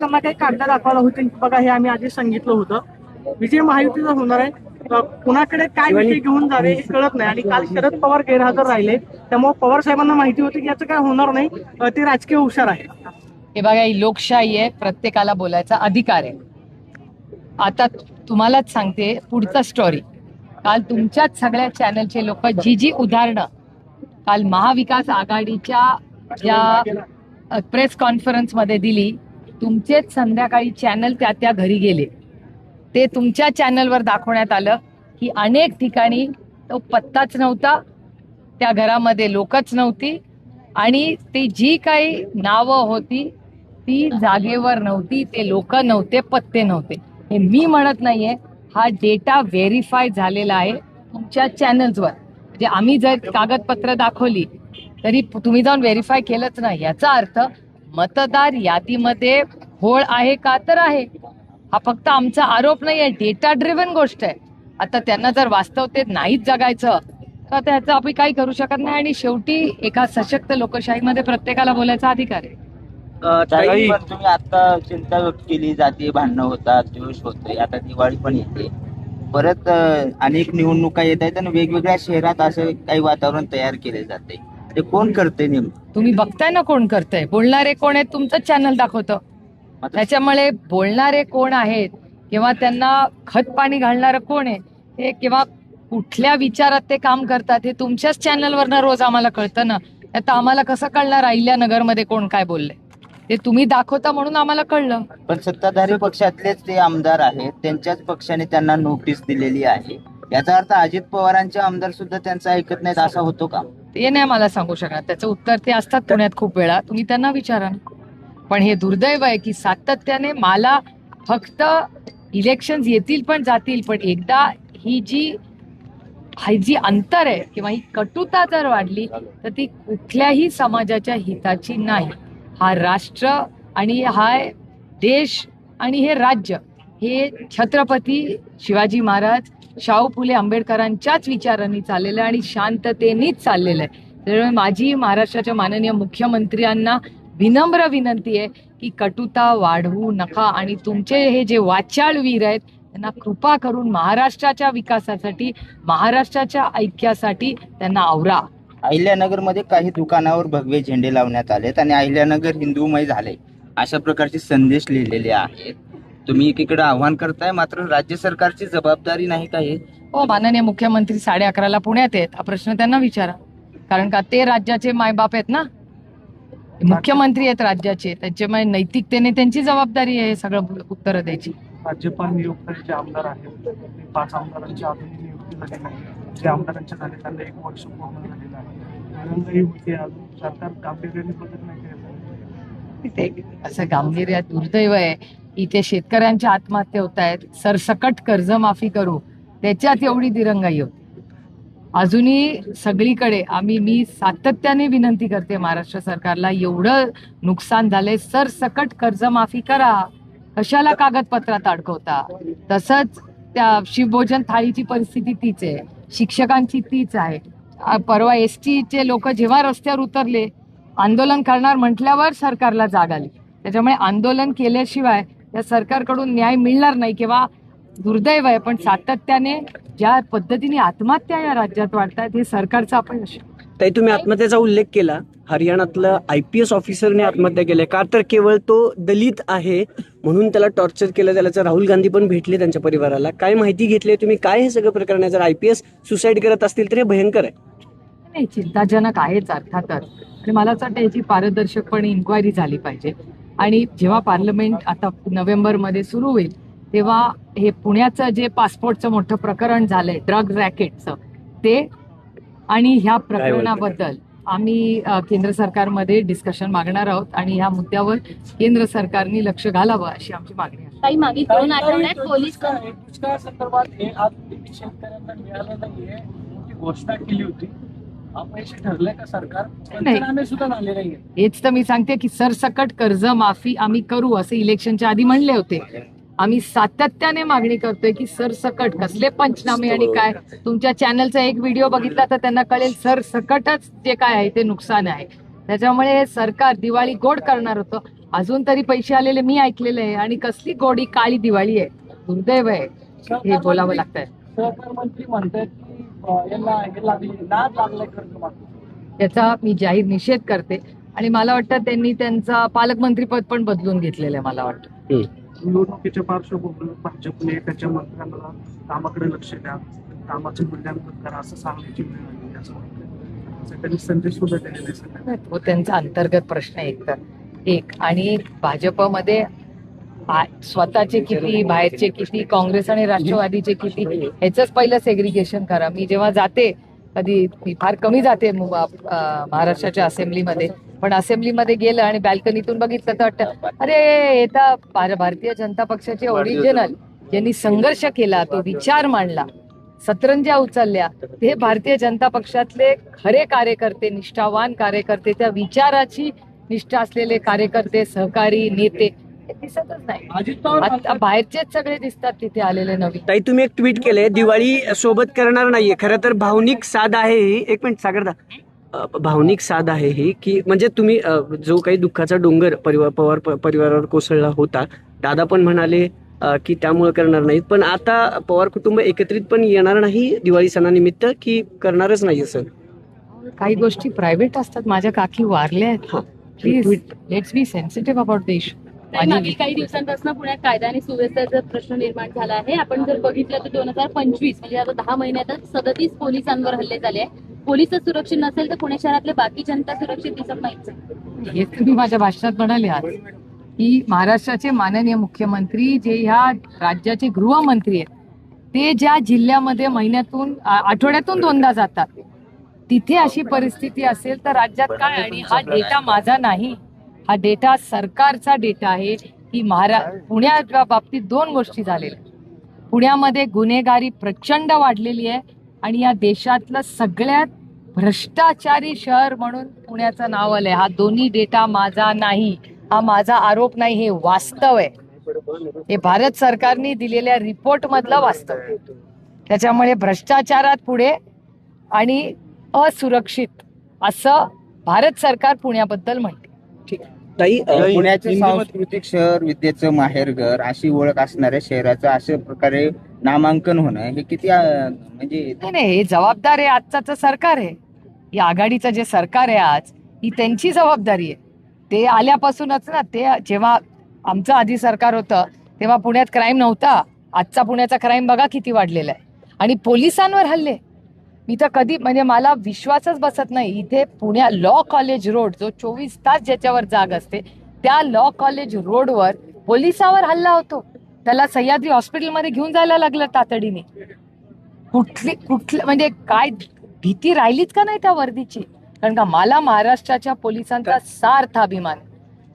त्यांना काही कागद दाखवायला होते की बघा हे आम्ही आधी सांगितलं होतं विजय महायुतीचा होणार आहे. कुणाकडे काय विषय घेऊन जावे हे कळत नाही आणि काल शरद पवार गैरहजर राहिले त्यामुळे पवार साहेबांना माहिती होती की याचं काय होणार नाही, ते राजकीय हुशार आहे. हे बघा, ही लोकशाही आहे, प्रत्येकाला बोलायचा अधिकार आहे. आता तुम्हालाच सांगते पुढचा स्टोरी. काल तुमच्याच सगळ्या चॅनलचे लोक जी उदाहरणं काल महाविकास आघाडीच्या ज्या प्रेस कॉन्फरन्स मध्ये दिली, तुमचेच संध्याकाळी चॅनल त्या घरी गेले. ते तुमच्या चॅनलवर दाखवण्यात आलं की अनेक ठिकाणी तो पत्ताच नव्हता, त्या घरामध्ये लोकच नव्हती आणि ती जी काही नावं होती ती जागेवर नव्हती, ते लोक नव्हते, पत्ते नव्हते. हे मी म्हणत नाहीये, हा डेटा व्हेरीफाय झालेला आहे तुमच्या चॅनल्सवर. म्हणजे आम्ही जर कागदपत्र दाखवली तरी तुम्ही जाऊन व्हेरीफाय केलंच नाही. याचा अर्थ मतदार यादीमध्ये घोळ आहे का, तर आहे. हा फक्त आमचा आरोप नाही आहे, डेटा ड्रिव्हन गोष्ट आहे. आता त्यांना जर वास्तव ते नाहीच जगायचं तर त्याचं आपण काही करू शकत नाही. आणि शेवटी एका सशक्त लोकशाहीमध्ये प्रत्येकाला बोलायचा अधिकार आहे. तुम्ही आता चिंता व्यक्त केली जाते, भांडणं होतात, जोश होतोय, आता दिवाळी पण येते, परत अनेक निवडणुका येत आहेत आणि वेगवेगळ्या शहरात असं काही वातावरण तयार केले जाते. ते कोण करते नेमकं? तुम्ही बघताय ना कोण करतंय. बोलणारे कोण आहेत तुमचं चॅनल दाखवतं. त्याच्यामुळे बोलणारे कोण आहेत किंवा त्यांना खत पाणी घालणारं कोण आहे ते किंवा कुठल्या विचारात ते काम करतात हे तुमच्याच चॅनलवरनं रोज आम्हाला कळतं ना. आता आम्हाला कसं कळणार अहिल्यानगरमध्ये कोण काय बोलले? ते तुम्ही दाखवता म्हणून आम्हाला कळलं. पण सत्ताधारी पक्षातलेच ते आमदार आहेत, त्यांच्याच पक्षाने त्यांना नोटीस दिलेली आहे. याचा अर्थ अजित पवारांचे आमदार सुद्धा त्यांचं ऐकत नाहीत असा होतो का? ते नाही मला सांगू शकणार. त्याचं उत्तर ते असतात पुण्यात खूप वेळा, तुम्ही त्यांना विचारा. पण हे दुर्दैव आहे की सातत्याने मला फक्त इलेक्शन्स येतील पण जातील, पण एकदा ही जी अंतर आहे किंवा ही कटुता जर वाढली तर ती कुठल्याही समाजाच्या हिताची नाही. हा राष्ट्र आणि हा देश आणि हे राज्य हे छत्रपती शिवाजी महाराज, शाहू फुले आंबेडकरांच्याच विचारांनी चाललेलं आहे आणि शांततेनेच चाललेलं आहे. त्यामुळे माझी महाराष्ट्राच्या माननीय मुख्यमंत्र्यांना विनम्र विनंती आहे की कटुता वाढवू नका आणि तुमचे हे जे वाचाळ वीर आहेत त्यांना कृपा करून महाराष्ट्राच्या विकासासाठी, महाराष्ट्राच्या ऐक्यासाठी त्यांना आवरा. अहिल्यानगरमध्ये काही दुकानावर भगवे झेंडे लावण्यात आलेत आणि अहिल्यानगर हिंदूमय झाले अशा प्रकारचे संदेश लिहिलेले आहेत. तुम्ही एकीकडे आव्हान करताय, मात्र राज्य सरकारची जबाबदारी नाही का हे? हो, माननीय मुख्यमंत्री 11:30 पुण्यात आहेत. हा प्रश्न त्यांना विचारा, कारण का ते राज्याचे मायबाप आहेत ना, मुख्यमंत्री आहेत राज्याचे. त्यांच्यामुळे नैतिकतेने त्यांची जबाबदारी आहे सगळं उत्तर द्यायची. राज्यपाल नियुक्तीचे जे आमदार आहेत 5 आमदारांची अजूनही नियुक्ती झाली नाही. जे आमदारांच्या झाले त्यांना 1 वर्ष पूर्ण झालेलं आहे. आनंदही होते, अजून सरकार गांभीर्याने बघत नाही. असं गांभीर्य दुर्दैव आहे. इथे शेतकऱ्यांच्या आत्महत्या होत आहेत, सरसकट कर्जमाफी करू त्याच्यात एवढी दिरंगाई होती. अजूनही सगळीकडे मी सातत्याने विनंती करते महाराष्ट्र सरकारला, एवढं नुकसान झालंय, सरसकट कर्जमाफी करा, कशाला कागदपत्रात अडकवता. तसंच त्या शिवभोजन थाळीची परिस्थिती तीच आहे, शिक्षकांची तीच आहे. परवा ST चे लोक जेव्हा रस्त्यावर उतरले, आंदोलन करणार म्हटल्यावर सरकारला जाग आली. त्याच्यामुळे आंदोलन केल्याशिवाय या सरकारकडून न्याय मिळणार नाही किंवा दुर्दैव आहे. पण सातत्याने ज्या पद्धतीने आत्महत्या या राज्यात वाढतात हे सरकारचं अपयश. ताई, तुम्ही आत्महत्येचा उल्लेख केला. हरियाणातलं IPS ऑफिसरने आत्महत्या केली, का तर केवळ तो दलित आहे म्हणून त्याला टॉर्चर केलं त्याला. राहुल गांधी पण भेटले त्यांच्या परिवाराला. काय माहिती घेतली तुम्ही? काय हे सगळं प्रकरण आहे? जर IPS सुसाईड करत असतील तर हे भयंकर आहे. नाही, चिंताजनक आहेच अर्थातच. आणि मला असं वाटतं याची पारदर्शकपणे इन्क्वायरी झाली पाहिजे. आणि जेव्हा पार्लमेंट आता नोव्हेंबरमध्ये सुरू होईल तेव्हा हे पुण्याचं जे पासपोर्टचं मोठं प्रकरण झालंय, ड्रग रॅकेटचं, ते आणि ह्या प्रकरणाबद्दल आम्ही केंद्र सरकारमध्ये डिस्कशन मागणार आहोत आणि ह्या मुद्द्यावर केंद्र सरकारने लक्ष घालावं अशी आमची मागणी आहे. काही मागे 2 आठवड्यात पोलीस दुष्काळासंदर्भात हे आज शेतकऱ्यांना मिळालं नाहीये, मोठी घोषणा केली होती. अपयशी ठरलंय का सरकार? पंचनामे सुद्धा झाले नाहीये. हेच तर मी सांगते की सरसकट कर्जमाफी आम्ही करू असे इलेक्शनच्या आधी म्हणले होते. आम्ही सातत्याने मागणी करतोय की सरसकट कसले पंचनामे आणि काय. तुमच्या चॅनलचा एक व्हिडिओ बघितला तर त्यांना कळेल सरसकटच जे काय आहे ते नुकसान आहे. त्याच्यामुळे हे सरकार दिवाळी गोड करणार होतं. अजून तरी पैसे आलेले मी ऐकलेले आहे. आणि कसली गोडी काळी दिवाळी आहे, दुर्दैव आहे हे बोलावं लागतंय. सहकार मंत्री म्हणतात की यांना हे लागली नाद लागलाय कर्जमाफी. याचा मी जाहीर निषेध करते. आणि मला वाटतं त्यांनी त्यांचा पालकमंत्री पद पण बदलून घेतलेलं आहे मला वाटतं. निवडणुकीच्या पार्श्वभूमीवर भाजपने त्याच्या मंत्र्यांना कामाकडे लक्ष द्या, कामाचं मूल्यांकन करा असं सांगण्याची वेळ आली असं वाटतं. त्यांनी संदेश सुद्धा दिलेला आहे सगळ्यांना. तो त्यांचा अंतर्गत प्रश्न आहे एक. आणि भाजपमध्ये स्वतःचे किती, बाहेरचे किती, काँग्रेस आणि राष्ट्रवादीचे किती, ह्याच पहिलं सेग्रिगेशन करा. मी जेव्हा जाते, कधी मी फार कमी जाते महाराष्ट्राच्या असेंब्लीमध्ये, पण असेंब्लीमध्ये गेलं आणि बॅल्कनीतून बघितलं तर वाटतं अरे हे तर भारतीय जनता पक्षाचे ओरिजिनल, ज्यांनी संघर्ष केला, तो विचार मांडला, सतरंज्या उचलल्या, ते भारतीय जनता पक्षातले खरे कार्यकर्ते, निष्ठावान कार्यकर्ते, त्या विचाराची निष्ठा असलेले कार्यकर्ते, सहकारी नेते हे दिसतच नाही. आता बाहेरचेच सगळे दिसतात तिथे आलेले नवीन. ताई, तुम्ही एक ट्विट केलंय, दिवाळी सोबत करणार नाहीये. खरं तर भावनिक साध आहे ही. एक मिनिट सागरदा, भावनिक साध आहे ही की म्हणजे तुम्ही जो काही दुःखाचा डोंगर पवार परिवारावर कोसळला होता, दादा पण म्हणाले की त्यामुळे करणार नाहीत, पण आता पवार कुटुंब एकत्रित पण येणार नाही दिवाळी सणानिमित्त की करणारच नाही सर? काही गोष्टी प्रायव्हेट असतात. माझ्या काकी वारल्या आहेत. Please let's be sensitive about the issue. मागील काही दिवसांपासून पुण्यात कायदा आणि सुव्यवस्थेचा प्रश्न निर्माण झाला आहे. आपण जर बघितलं तर 2025 म्हणजे आता 10 महिन्यातच 37 पोलिसांवर हल्ले झाले आहे. पोलीस सुरक्षित नसेल तर पुणे शहरातले बाकी जनता सुरक्षित दिसत नाहीत. हे तुम्ही माझ्या भाषणात म्हणाले आज की महाराष्ट्राचे माननीय मुख्यमंत्री जे ह्या राज्याचे गृहमंत्री आहेत, ते ज्या जिल्ह्यामध्ये महिन्यातून आठवड्यातून 2दा जातात, तिथे अशी परिस्थिती असेल तर राज्यात काय? आणि हा डेटा माझा नाही, हा डेटा सरकारचा डेटा आहे की पुण्याच्या बाबतीत 2 गोष्टी झालेल्या. पुण्यामध्ये गुन्हेगारी प्रचंड वाढलेली आहे आणि या देशातलं सगळ्यात भ्रष्टाचारी शहर म्हणून पुण्याचं नाव आलंय. हा दोन्ही डेटा माझा नाही, हा माझा आरोप नाही, हे वास्तव आहे. हे भारत सरकारने दिलेल्या रिपोर्ट मधलं वास्तव. त्याच्यामुळे भ्रष्टाचारात पुढे आणि असुरक्षित असं भारत सरकार पुण्याबद्दल म्हणते. ठीक. ताई, पुण्याचे सांस्कृतिक शहर, विद्येचं माहेरघर अशी ओळख असणाऱ्या शहराचं अशा प्रकारे नामांकन होणं हे किती म्हणजे नाही, हे जबाबदार आहे आजचं सरकार आहे. या आघाडीचं जे सरकार आहे आज, ही त्यांची जबाबदारी आहे. ते आल्यापासूनच ना, ते जेव्हा आमचं आधी सरकार होतं तेव्हा पुण्यात क्राईम नव्हता. आजचा पुण्याचा क्राईम बघा किती वाढलेला आहे. आणि पोलिसांवर हल्ले, मी तर कधी म्हणजे मला विश्वासच बसत नाही. इथे पुण्या लॉ कॉलेज रोड, जो 24 तास ज्याच्यावर जाग असते, त्या लॉ कॉलेज रोडवर पोलिसावर हल्ला होतो. त्याला सह्याद्री हॉस्पिटलमध्ये घेऊन जायला लागलं तातडीने. कुठली म्हणजे काय भीती राहिलीच का नाही त्या वर्दीची? कारण का मला महाराष्ट्राच्या पोलिसांचा सार्थ अभिमान आहे,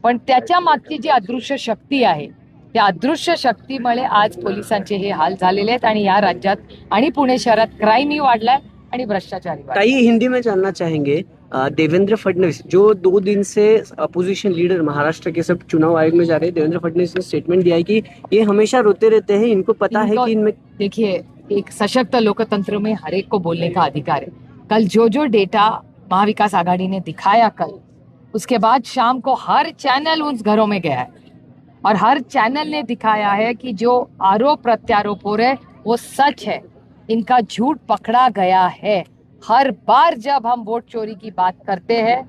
पण त्याच्या मागची जी अदृश्य शक्ती आहे, त्या अदृश्य शक्तीमुळे आज पोलिसांचे हे हाल झालेले आहेत. आणि या राज्यात आणि पुणे शहरात क्राईमही वाढलाय आणि भ्रष्टाचारी वाढलाय. ताई, हिंदी में जानना चाहेंगे, देवेंद्र फडणवीस जो 2 दिन से अपोजिशन लीडर महाराष्ट्र के सब चुनाव आयोग में जा रहे हैं, देवेंद्र फडणवीस ने स्टेटमेंट दिया है कि ये हमेशा रोते रहते हैं, इनको पता है कि इनमें देखिए, एक सशक्त लोकतंत्र में हर एक को बोलने का अधिकार है. कल जो डेटा महाविकास आघाड़ी ने दिखाया कल, उसके बाद शाम को हर चैनल उन घरों में गया है और हर चैनल ने दिखाया है कि जो आरोप प्रत्यारोप हो रहे वो सच है. इनका झूठ पकड़ा गया है. हर बार जब हम वोट चोरी की बात करते हैं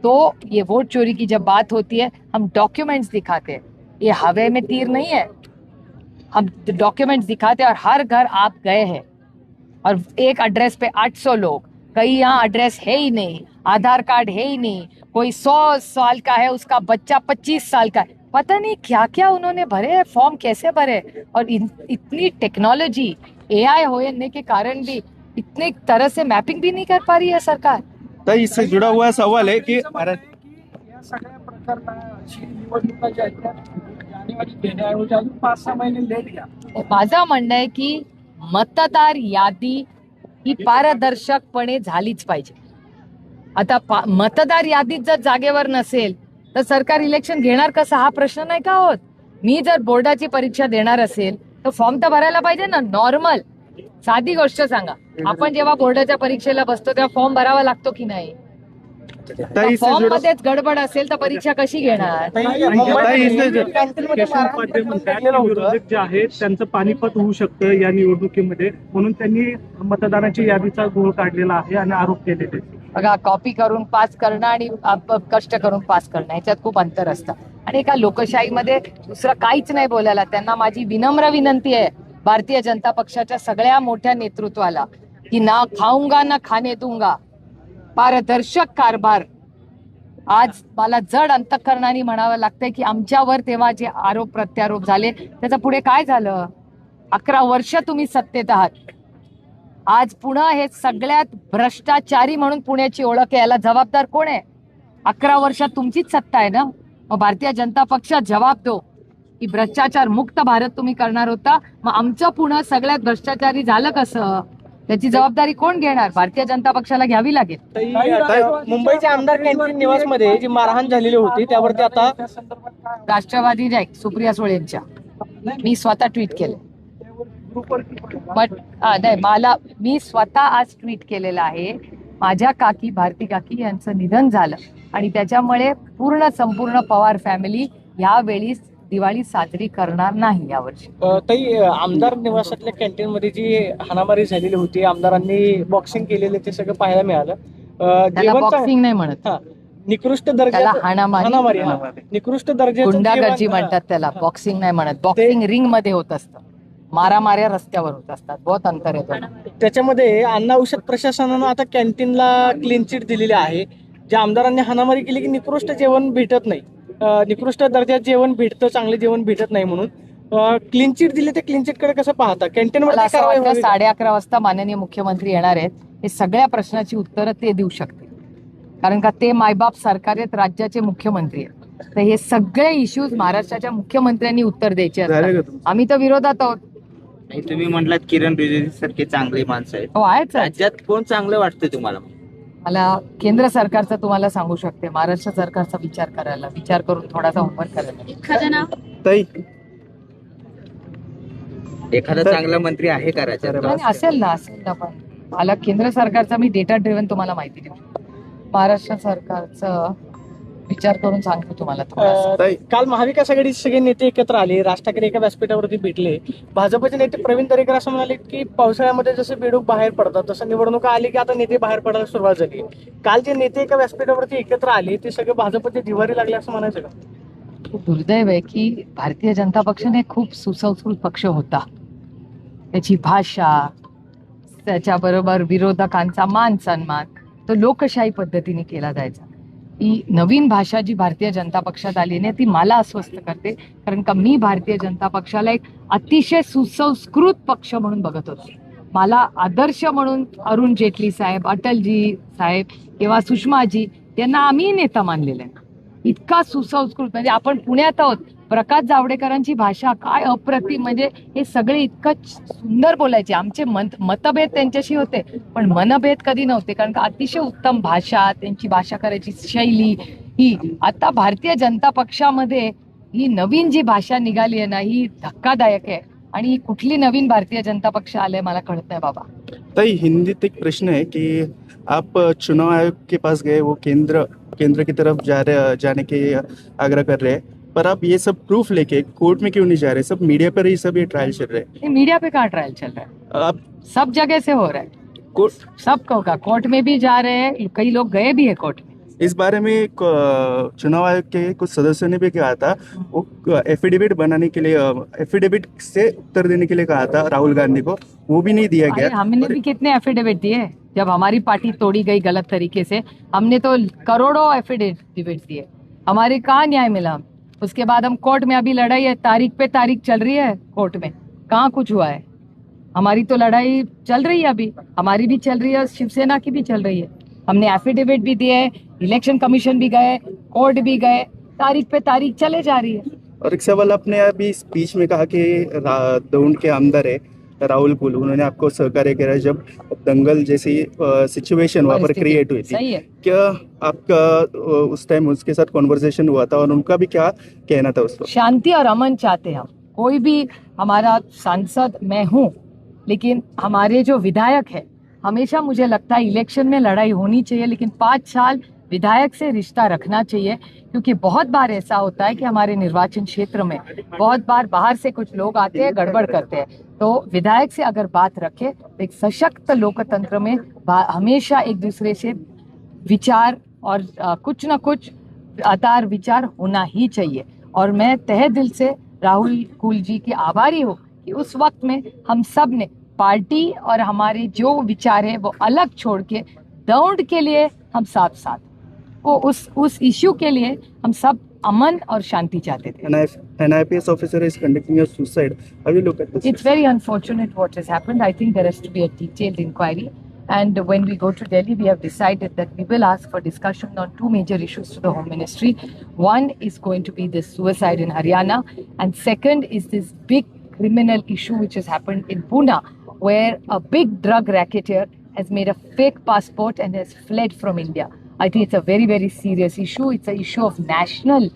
तो ये वोट चोरी की जब बात होती है, हम डॉक्यूमेंट्स दिखाते हैं. ये हवा में तीर नहीं है, हम डॉक्यूमेंट्स दिखाते हैं. और हर घर आप गए हैं और एक एड्रेस पे 800 लोग, कहीं यहाँ एड्रेस है ही नहीं, आधार कार्ड है ही नहीं, कोई 100 साल का है, उसका बच्चा 25 साल का है. पता नहीं क्या क्या उन्होंने भरे, फॉर्म कैसे भरे. और इतनी टेक्नोलॉजी AI होने के कारण भी इतने तरह से मैपिंग भी नहीं कर पा रही है सरकार. तो इससे जुड़ा हुआ सवाल है कि या सगळ्या प्रकरणाची निवडणुका ज्या आहेत त्या जानेवारी घेण्याऐवजी अजून 5-6 महिने लेट घ्या. माझं म्हणणं आहे की मतदार यादी ही पारदर्शकपणे झालीच पाहिजे. आता मतदार यादीत जर जागेवर नसेल तर सरकार इलेक्शन घेणार कसं, हा प्रश्न नाही का होत. मी जर बोर्डाची परीक्षा देणार असेल तर फॉर्म तर भरायला पाहिजे ना. नॉर्मल साधी गोष्ट सांगा, आपण जेव्हा बोर्डाच्या परीक्षेला बसतो तेव्हा फॉर्म भरावा लागतो की नाही? ताई इससे फॉर्म जुड़ा मध्येच गडबड असेल तर परीक्षा कशी घेणार? मुंबईत कॅन्टीनमध्ये मारहाण झालेलं होतं. विरोधक जे आहेत त्यांचं पानिपत होऊ शकतं या निवडणुकीमध्ये, म्हणून त्यांनी मतदारांची यादीचा घोळ काढलेला आहे आणि आरोप केलेले. बघा, कॉपी करून पास करणं आणि कष्ट करून पास करणं याच्यात खूप अंतर असतं. आणि एका लोकशाहीमध्ये दुसरं काहीच नाही बोलायला. त्यांना माझी विनम्र विनंती आहे, भारतीय जनता पक्षाच्या सगळ्या मोठ्या नेतृत्वाला, की ना खाऊंगा ना खाणे दूंगा, पारदर्शक कारभार. आज मला जड अंतःकरणाने म्हणावं लागतंय की आमच्यावर तेव्हा जे आरोप प्रत्यारोप झाले त्याचं पुढे काय झालं? 11 वर्ष तुम्ही सत्तेत आहात. आज पुणे हे सगळ्यात भ्रष्टाचारी म्हणून पुण्याची ओळख आहे. याला जबाबदार कोण आहे? 11 वर्षात तुमचीच सत्ता आहे ना. मग भारतीय जनता पक्ष जबाब दो की भ्रष्टाचार मुक्त भारत तुम्ही करणार होता, मग आमचं पुणे सगळ्यात भ्रष्टाचारी झालं कसं? त्याची जबाबदारी कोण घेणार? भारतीय जनता पक्षाला घ्यावी लागेल. मुंबईच्या आमदार कॅन्टीन निवासमध्ये जी मारहाण झालेली होती त्यावरती आता राष्ट्रवादी नाही, सुप्रिया सुळेंच्या मी स्वतः ट्विट केलं. बट नाही, मी स्वतः आज ट्विट केलेलं आहे. माझ्या काकी भारती काकी यांचं निधन झालं आणि त्याच्यामुळे संपूर्ण पवार फॅमिली यावेळी दिवाळी साजरी करणार नाही यावर्षी. ताई, आमदार निवासातल्या कॅन्टीन मध्ये जी हाणामारी झालेली होती, आमदारांनी बॉक्सिंग केलेले ते सगळं पाहायला मिळालं. त्याला जेवण बॉक्सिंग नाही म्हणत, निकृष्ट त्याला दर्जाचं हाणामारी. निकृष्ट दर्जाचं गुंडागर्जी जेवण, म्हणतात त्याला, बॉक्सिंग नाही म्हणत. बॉक्सिंग रिंग मध्ये होत असतं, मारामाऱ्या रस्त्यावर होत असतात. बहुत अंतर येतो. त्याच्यामध्ये अन्न औषध प्रशासनानं आता कॅन्टीनला क्लीन चिट दिलेली आहे. ज्या आमदारांनी हाणामारी केली की निकृष्ट जेवण भेटत नाही, निकृष्ट दर्जात जेवण भेटतं, चांगले जेवण भेटत नाही म्हणून क्लीन चिट दिली. ते क्लीन चिट कडे कसं पाहता? कॅन्टीन मला मध्ये असं कारवाई वाटतं व्हावी का? 11:30 वाजता माननीय मुख्यमंत्री येणार आहेत. हे सगळ्या प्रश्नाची उत्तरं ते देऊ शकतील, कारण का ते मायबाप सरकार आहेत, राज्याचे मुख्यमंत्री आहेत. तर हे सगळे इश्यूज महाराष्ट्राच्या मुख्यमंत्र्यांनी उत्तर द्यायचे झाले का असतात. तुमचं? आम्ही तर विरोधात आहोत. आणि तुम्ही म्हटलात किरण रिजिजू सारखे चांगले माणसं आहेत, हो, आहेच. राज्यात कोण चांगलं वाटतं तुम्हाला? मला केंद्र सरकारचं तुम्हाला सांगू शकते, महाराष्ट्र सरकारचा विचार करून थोडासा होमवर्क करायला. एखादं नाव ताई एखादा चांगला मंत्री आहे का राज्यात? नाही, असेल ना पण मला केंद्र सरकारचा मी डेटा ड्रिव्हन तुम्हाला माहिती देऊ शकतो. महाराष्ट्र सरकारचं विचार करून सांगतो तुम्हाला थोडासा. ताई काल महाविकास आघाडीचे सगळे नेते एकत्र आले, राज ठाकरे एका व्यासपीठावरती भेटले. भाजपचे नेते प्रवीण दरेकर असं म्हणाले की पावसाळ्यामध्ये जसे बेडूक बाहेर पडतात तसं निवडणुका आली की आता नेते बाहेर पडायला सुरुवात झाली. काल जे नेते एका व्यासपीठावरती एकत्र आले ते सगळे भाजपचे जिव्हारी लागले असं म्हणायचं का? खूप दुर्दैव आहे की भारतीय जनता पक्षाने खूप सुसंस्कृत पक्ष होता. त्याची भाषा, त्याच्याबरोबर विरोधकांचा मान सन्मान तो लोकशाही पद्धतीने केला जायचा. ही नवीन भाषा जी भारतीय जनता पक्षात आली नाही ती मला अस्वस्थ करते, कारण का मी भारतीय जनता पक्षाला एक अतिशय सुसंस्कृत पक्ष म्हणून बघत होते. मला आदर्श म्हणून अरुण जेटली साहेब, अटलजी साहेब किंवा सुषमाजी यांना आम्ही नेता मानलेलं आहे. इतका सुसंस्कृत, म्हणजे आपण पुण्यात आहोत, प्रकाश जावडेकरांची भाषा काय अप्रतिम, म्हणजे हे सगळे इतकं सुंदर बोलायचे. आमचे मतभेद त्यांच्याशी होते पण मनभेद कधी नव्हते, कारण का अतिशय उत्तम भाषा, त्यांची भाषा करायची शैली ही. आता भारतीय जनता पक्षामध्ये ही नवीन जी भाषा निघाली आहे ना, ही धक्कादायक आहे. आणि ही कुठली नवीन भारतीय जनता पक्ष आलंय मला कळत नाही बाबा. ताई, हिंदीत एक प्रश्न है कि आप चुनाव आयोग के पास गए, वो केंद्र की तरफ जाने के आग्रह कर रहे हैं, पर आप ये सब प्रूफ लेके कोर्ट में क्यों नहीं जा रहे? सब मीडिया पर ही सब ये ट्रायल चल रहे ये मीडिया पे कहाँ ट्रायल चल रहा है? हैं. आप सब जगह से हो रहा है, कोर्ट सबको का कोर्ट में भी जा रहे हैं, कई लोग गए भी है कोर्ट में. इस बारे में चुनाव आयोग के कुछ सदस्यों ने भी कहा था, वो एफिडेविट बनाने के लिए, एफिडेविट से उत्तर देने के लिए कहा था राहुल गांधी को, वो भी नहीं दिया अरे गया. हमने भी कितने एफिडेविट दिए जब हमारी पार्टी तोड़ी गई गलत तरीके से. हमने तो करोड़ों एफिडेविट दिए, हमारे कहाँ न्याय मिला. उसके बाद हम कोर्ट में, अभी लड़ाई है, तारीख पे तारीख चल रही है कोर्ट में, कहाँ कुछ हुआ है. हमारी तो लड़ाई चल रही है, अभी हमारी भी चल रही है, शिवसेना की भी चल रही है. हमने एफिडेविट भी दिए, इलेक्शन कमीशन भी गए, कोर्ट भी गए, तारीख पे तारीख चले जा रही है. और एक सवाल, आपने अभी स्पीच में कहा कि दौंड के आमदार है राहुल कुल, उन्होंने आपको सहकार्य किया जब दंगल जैसी सिचुएशन वहाँ पर परिस्थिति क्रिएट हुई थी. सही है. क्या आपका उस टाइम उसके साथ कॉन्वर्सेशन हुआ था और उनका भी क्या कहना था उस वक्त? शांति और अमन चाहते हैं हम. कोई भी हमारा सांसद मैं हूँ, लेकिन हमारे जो विधायक है, हमेशा मुझे लगता है इलेक्शन में लड़ाई होनी चाहिए, लेकिन 5 साल विधायक से रिश्ता रखना चाहिए, क्योंकि बहुत बार ऐसा होता है कि हमारे निर्वाचन क्षेत्र में बहुत बार बाहर से कुछ लोग आते हैं, गड़बड़ करते हैं। तो विधायक से अगर बात रखे तो एक सशक्त लोकतंत्र में हमेशा एक दूसरे से विचार और कुछ ना कुछ आधार विचार होना ही चाहिए। और मैं तहे दिल से राहुल कुल जी की आभारी हूँ कि उस वक्त में हम सब ने पार्टी और हमारे जो विचार है वो अलग छोड़ के दौड़ के लिए हम साथ साथ वो उस इश्यू के लिए हम सब अमन और शांति चाहते थे। An IPS officer is conducting a suicide. How do you look at this? It's very unfortunate what has happened. I think there has to be a detailed inquiry. And when we go to Delhi, we have decided that we will ask for discussion on two major issues to the Home Ministry. One is going to be this suicide in Haryana. And second is this big criminal issue which has happened in Pune, where a big drug racketeer has made a fake passport and has fled from India. I think it's a very, very serious issue. It's an issue of national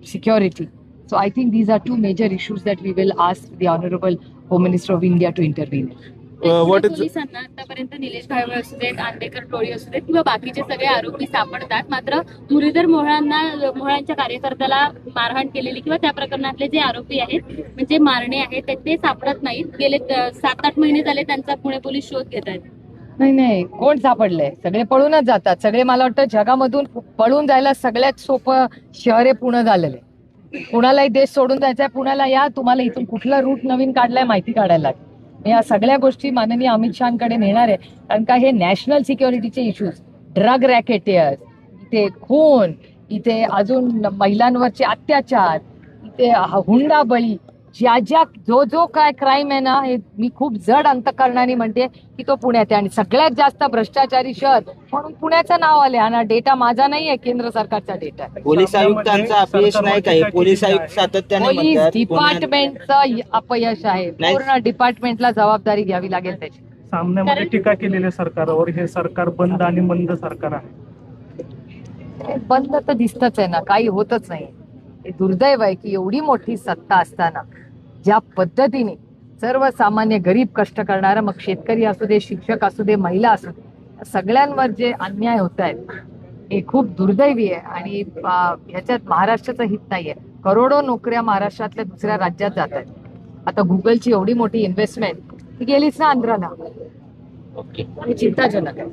security. So I think these are two major issues that we will ask the Honorable Home Minister of India to intervene. What is पोलिसांना आतापर्यंत निलेश भावे असू देत, आंबेकर टोळी असू देत किंवा बाकीचे सगळे आरोपी सापडतात, मात्र मुरलीधर मोहळांच्या कार्यकर्त्याला मारहाण केलेली किंवा त्या प्रकरणातले जे आरोपी आहेत म्हणजे मारणे आहेत ते सापडत नाहीत. गेले 7-8 महिने झाले त्यांचा पुणे पोलीस शोध घेत आहेत. नाही कोण सापडलंय? सगळे पळूनच जातात. सगळे मला वाटतं जगामधून पळून जायला सगळ्यात सोपं शहर हे पुणे झालेलं आहे. कुणालाही देश सोडून जायचंय, पुण्याला या, तुम्हाला इथून कुठला रूट नवीन काढलाय माहिती काढायला लागेल. या सगळ्या गोष्टी माननीय अमित शहाकडे नेणार आहे, कारण का हे नॅशनल सिक्युरिटीचे इश्यूज, ड्रग रॅकेटियर्स, इथे खून, इथे अजून महिलांवरचे अत्याचार, इथे हुंडाबळी, जो काय क्राईम आहे ना, हे मी खूप जड अंतकरणाने म्हणते की तो पुण्यात आहे. आणि सगळ्यात जास्त भ्रष्टाचारी शहर म्हणून पुण्याचं नाव आले. हा डेटा माझा नाहीये, केंद्र सरकारचा डेटा आहे. पोलीस आयुक्तांचा अपयश नाही काही, पोलीस आयुक्त सातत्याने पोलीस म्हणतात, डिपार्टमेंटचं अपयश आहे. पूर्ण डिपार्टमेंटला जबाबदारी घ्यावी लागेल त्याची. सामन्यामध्ये टीका केलेल्या सरकारवर हे सरकार बंद आणि मंद सरकार आहे. बंद तर दिसतच आहे ना, काही होतच नाही. हे दुर्दैव आहे की एवढी मोठी सत्ता असताना ज्या पद्धतीने सर्वसामान्य गरीब कष्ट करणारा, मग शेतकरी असू दे, शिक्षक असू दे, महिला असू दे, सगळ्यांवर जे अन्याय होत आहेत हे खूप दुर्दैवी आहे. आणि ह्याच्यात महाराष्ट्राचं हित नाहीये. करोडो नोकऱ्या महाराष्ट्रातल्या दुसऱ्या राज्यात जात आहेत. आता गुगलची एवढी मोठी इन्व्हेस्टमेंट गेलीच ना आंध्राला. ओके. चिंताजनक आहे.